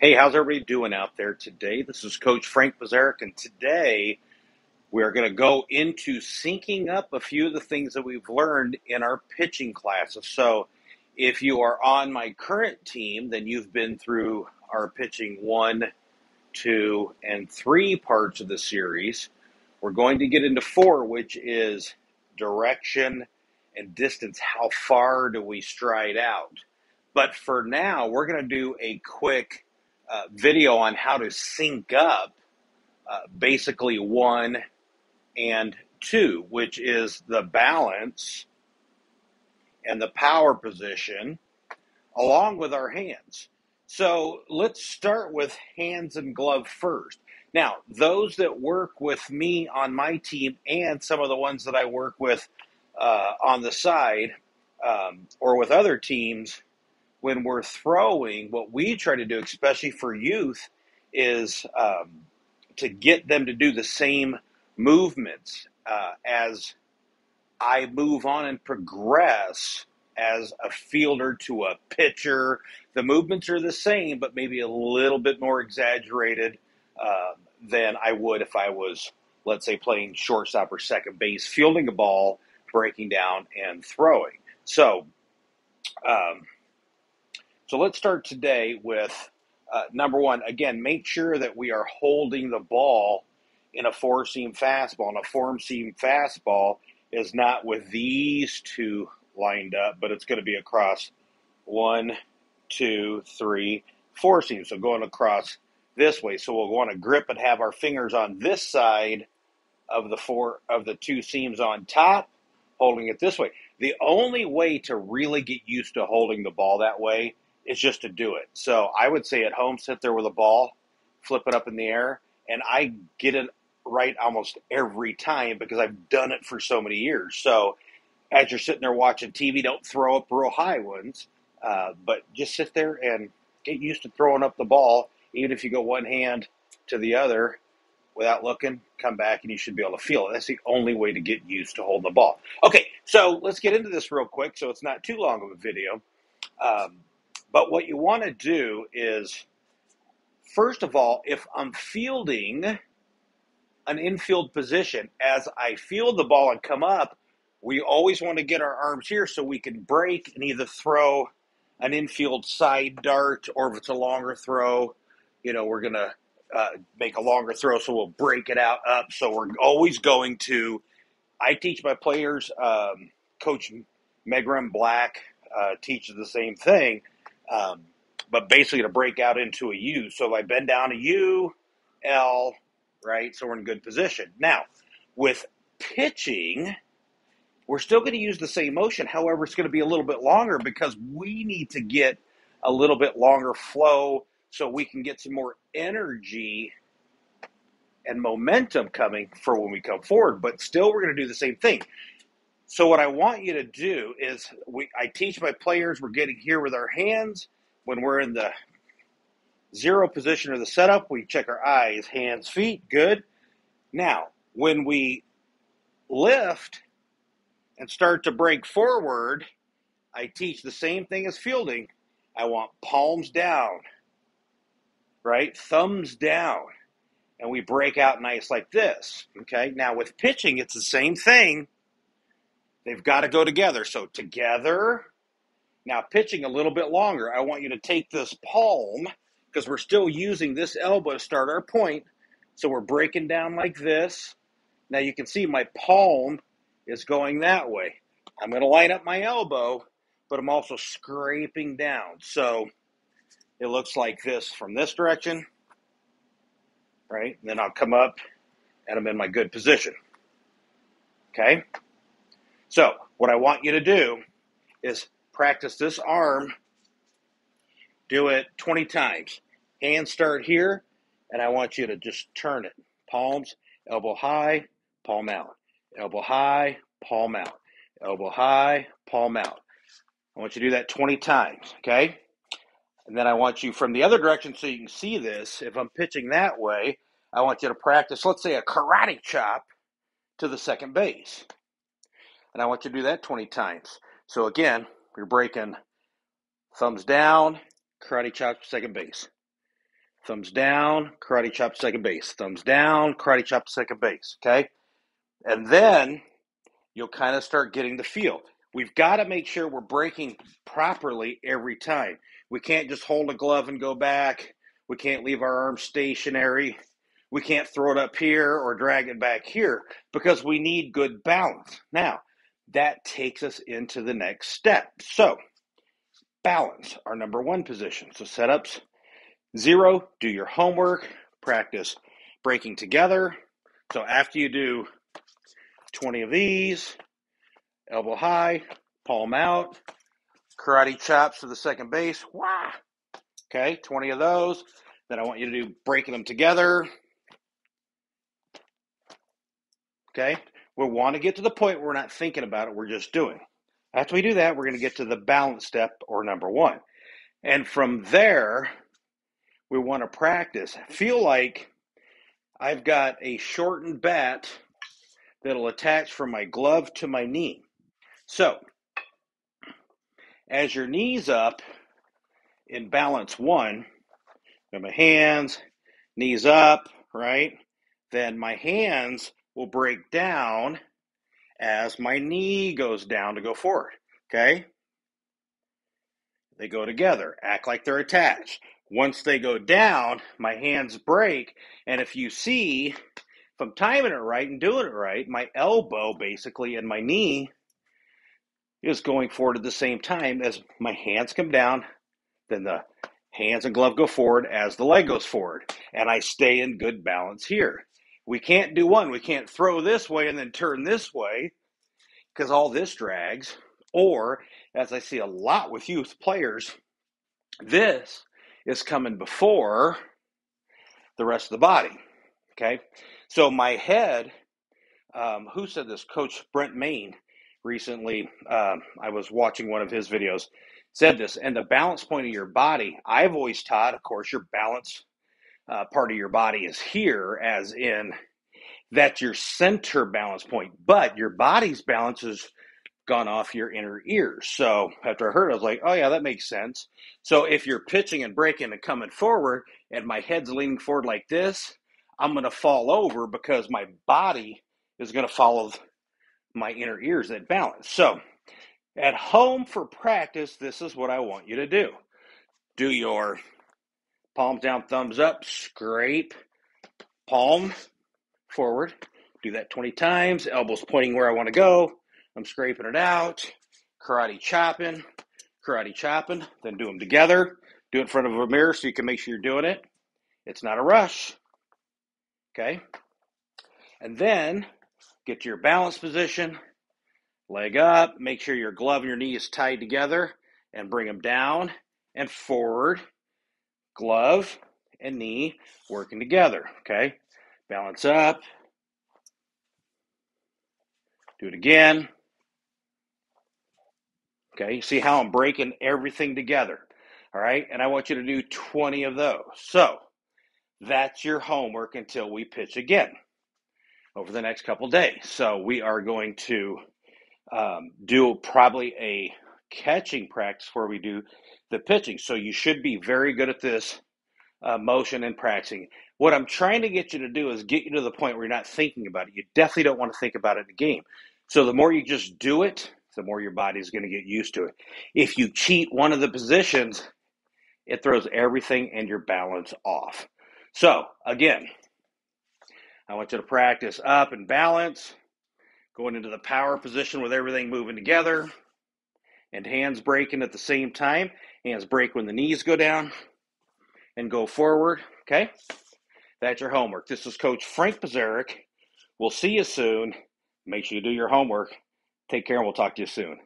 Hey, how's everybody doing out there today? This is Coach Frank Bisarek, and today we are going to go into syncing up a few of the things that we've learned in our pitching classes. So, if you are on my current team, then you've been through our pitching 1, 2, and 3 parts of the series. We're going to get into 4, which is direction and distance. How far do we stride out? But for now, we're going to do a quick video on how to sync up basically 1 and 2, which is the balance and the power position along with our hands. So let's start with hands and glove first. Now, those that work with me on my team and some of the ones that I work with on the side or with other teams, when we're throwing, what we try to do, especially for youth, is to get them to do the same movements as I move on and progress as a fielder to a pitcher. The movements are the same, but maybe a little bit more exaggerated than I would if I was, let's say, playing shortstop or second base, fielding a ball, breaking down, and throwing. Um, so let's start today with number one. Again, make sure that we are holding the ball in a four-seam fastball. And a four-seam fastball is not with these two lined up, but it's going to be across 1, 2, 3, 4 seams. So going across this way. So we'll want to grip and have our fingers on this side of the 2 seams on top, holding it this way. The only way to really get used to holding the ball that way is just to do it. So I would say at home, sit there with a ball, flip it up in the air, and I get it right almost every time because I've done it for so many years. So as you're sitting there watching TV, don't throw up real high ones, but just sit there and get used to throwing up the ball. Even if you go one hand to the other without looking, come back and you should be able to feel it. That's the only way to get used to holding the ball. Okay, so let's get into this real quick so it's not too long of a video. Um, but what you want to do is, first of all, if I'm fielding an infield position, as I field the ball and come up, we always want to get our arms here so we can break and either throw an infield side dart, or if it's a longer throw, we're going to make a longer throw, so we'll break it out up. So we're always going to, I teach my players, Coach Megram Black teaches the same thing, but basically to break out into a U. So if I bend down a U, L, right? So we're in good position. Now, with pitching, we're still going to use the same motion. However, it's going to be a little bit longer because we need to get a little bit longer flow so we can get some more energy and momentum coming for when we come forward. But still, we're going to do the same thing. So what I want you to do is, I teach my players, we're getting here with our hands. When we're in the zero position of the setup, we check our eyes, hands, feet, good. Now, when we lift and start to break forward, I teach the same thing as fielding. I want palms down, right? Thumbs down. And we break out nice like this, okay? Now, with pitching, it's the same thing. They've got to go together. So together. Now, pitching a little bit longer, I want you to take this palm, because we're still using this elbow to start our point. So we're breaking down like this. Now you can see my palm is going that way. I'm going to line up my elbow, but I'm also scraping down. So it looks like this from this direction, right? And then I'll come up and I'm in my good position. Okay? So what I want you to do is practice this arm. Do it 20 times. Hands start here, and I want you to just turn it. Palms, elbow high, palm out. Elbow high, palm out. Elbow high, palm out. I want you to do that 20 times, okay? And then I want you from the other direction so you can see this. If I'm pitching that way, I want you to practice, let's say, a karate chop to the second base. And I want you to do that 20 times. So again, you're breaking thumbs down, karate chop to second base. thumbs down, karate chop to second base, thumbs down, karate chop to second base, okay? And then you'll kind of start getting the feel. We've got to make sure we're breaking properly every time. We can't just hold a glove and go back. We can't leave our arms stationary. We can't throw it up here or drag it back here because we need good balance. Now, that takes us into the next step. So, balance, our number one position. So, setups, 0, do your homework, practice breaking together. So, after you do 20 of these, elbow high, palm out, karate chops to the second base. Wah! Okay, 20 of those. Then I want you to do breaking them together. Okay, we want to get to the point where we're not thinking about it, we're just doing. After we do that, we're going to get to the balance step, or number one. And from there, we want to practice. Feel like I've got a shortened bat that'll attach from my glove to my knee. So, as your knee's up in balance one, got my hands, knees up, right? Then my hands will break down as my knee goes down to go forward, okay? They go together, act like they're attached. Once they go down, my hands break, and if you see, if I'm timing it right and doing it right, my elbow basically and my knee is going forward at the same time as my hands come down, then the hands and glove go forward as the leg goes forward, and I stay in good balance here. We can't do one. We can't throw this way and then turn this way because all this drags. Or, as I see a lot with youth players, this is coming before the rest of the body, okay? So my head, who said this? Coach Brent Main recently, I was watching one of his videos, said this, and the balance point of your body, I've always taught, of course, your balance part of your body is here, as in that's your center balance point, but your body's balance has gone off your inner ears. So after I heard it, I was like, oh yeah, that makes sense. So if you're pitching and breaking and coming forward and my head's leaning forward like this, I'm going to fall over because my body is going to follow my inner ears at balance. So at home for practice, this is what I want you to do. Do your palms down, thumbs up, scrape, palm forward. Do that 20 times, elbows pointing where I want to go. I'm scraping it out, karate chopping, then do them together. Do it in front of a mirror so you can make sure you're doing it. It's not a rush, okay? And then get to your balance position, leg up, make sure your glove and your knee is tied together, and bring them down and forward, glove and knee working together, okay? Balance up, do it again. Okay, see how I'm breaking everything together, all right? And I want you to do 20 of those. So that's your homework until we pitch again over the next couple days. So we are going to do probably a catching practice where we do the pitching. So you should be very good at this motion and practicing. What I'm trying to get you to do is get you to the point where you're not thinking about it. You definitely don't want to think about it in the game. So the more you just do it, the more your body's going to get used to it. If you cheat one of the positions, it throws everything and your balance off. So, again, I want you to practice up and balance, going into the power position with everything moving together, and hands breaking at the same time. Hands break when the knees go down and go forward, okay? That's your homework. This is Coach Frank Bisarek. We'll see you soon. Make sure you do your homework. Take care, and we'll talk to you soon.